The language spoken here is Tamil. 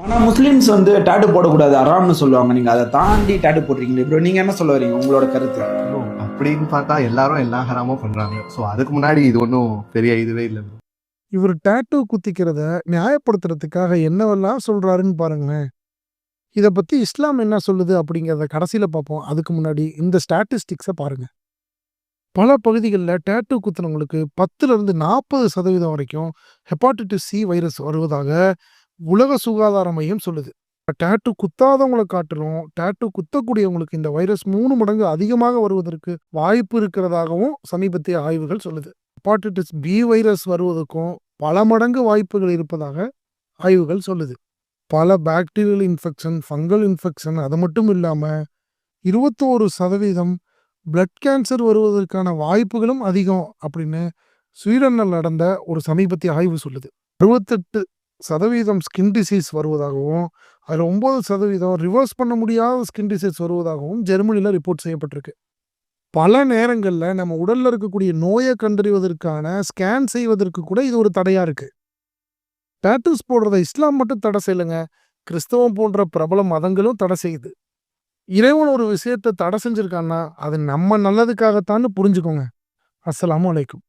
ஆனா முஸ்லிம்ஸ் வந்து டாட்டூ போடக்கூடாது ஹராம்னு சொல்லுவாங்க. நீங்க அத தாண்டி டாட்டூ போடுறீங்களே ப்ரோ. நீங்க என்ன சொல்ல வரீங்க? உங்களோட கருத்து? ப்ரோ அப்படின்னு பார்த்தா எல்லாரும் எல்லா ஹராமும் பண்றாங்க. ஸோ அதுக்கு முன்னாடி இது ஒன்றும் பெரிய இதுவே இல்லை ப்ரோ. இவர் டாட்டூ குத்திக்கிறத நியாயப்படுத்துறதுக்காக என்னவெல்லாம் சொல்றாருன்னு பாருங்களேன். இத பத்தி இஸ்லாம் என்ன சொல்லுது அப்படிங்கிறத கடைசியில பார்ப்போம். அதுக்கு முன்னாடி இந்த ஸ்டாட்டிஸ்டிக்ஸ பாருங்க. பல பகுதிகள்ல டாட்டூ குத்துனவங்களுக்கு 10லிருந்து 40% வரைக்கும் ஹெப்பாடைட்டிஸ் சி வைரஸ் வருவதாக உலக சுகாதார மையம் சொல்லுது. டாட்டூ குத்தாதவங்கள காட்டிலும் டாட்டூ குத்தக்கூடியவங்களுக்கு இந்த வைரஸ் 3 மடங்கு அதிகமாக வருவதற்கு வாய்ப்பு இருக்கிறதாகவும் சமீபத்திய ஆய்வுகள் சொல்லுது. ஹெப்பாடைட்டிஸ் பி வைரஸ் வருவதற்கும் பல மடங்கு வாய்ப்புகள் இருப்பதாக ஆய்வுகள் சொல்லுது. பல பாக்டீரியல் இன்ஃபெக்ஷன், ஃபங்கல் இன்ஃபெக்ஷன் அது மட்டும் இல்லாம 21% பிளட் கேன்சர் வருவதற்கான வாய்ப்புகளும் அதிகம் அப்படின்னு ஸ்வீடன்ல நடந்த ஒரு சமீபத்திய ஆய்வு சொல்லுது. 68% ஸ்கின் டிசீஸ் வருவதாகவும், அதில் 9% ரிவர்ஸ் பண்ண முடியாத ஸ்கின் டிசீஸ் வருவதாகவும் ஜெர்மனியில் ரிப்போர்ட் செய்யப்பட்டிருக்கு. பல நேரங்கள்ல நம்ம உடல்ல இருக்கக்கூடிய நோயை கண்டறிவதற்கான ஸ்கேன் செய்வதற்கு கூட இது ஒரு தடையா இருக்கு. டாட்டூஸ் போடுறத இஸ்லாம் மட்டும் தடை செய்யலைங்க. கிறிஸ்தவம் போன்ற பிரபல மதங்களும் தடை செய்யுது. இறைவன் ஒரு விஷயத்த தடை செஞ்சிருக்கான்னா அது நம்ம நல்லதுக்காகத்தான்னு புரிஞ்சுக்கோங்க. அஸ்ஸலாமு அலைக்கும்.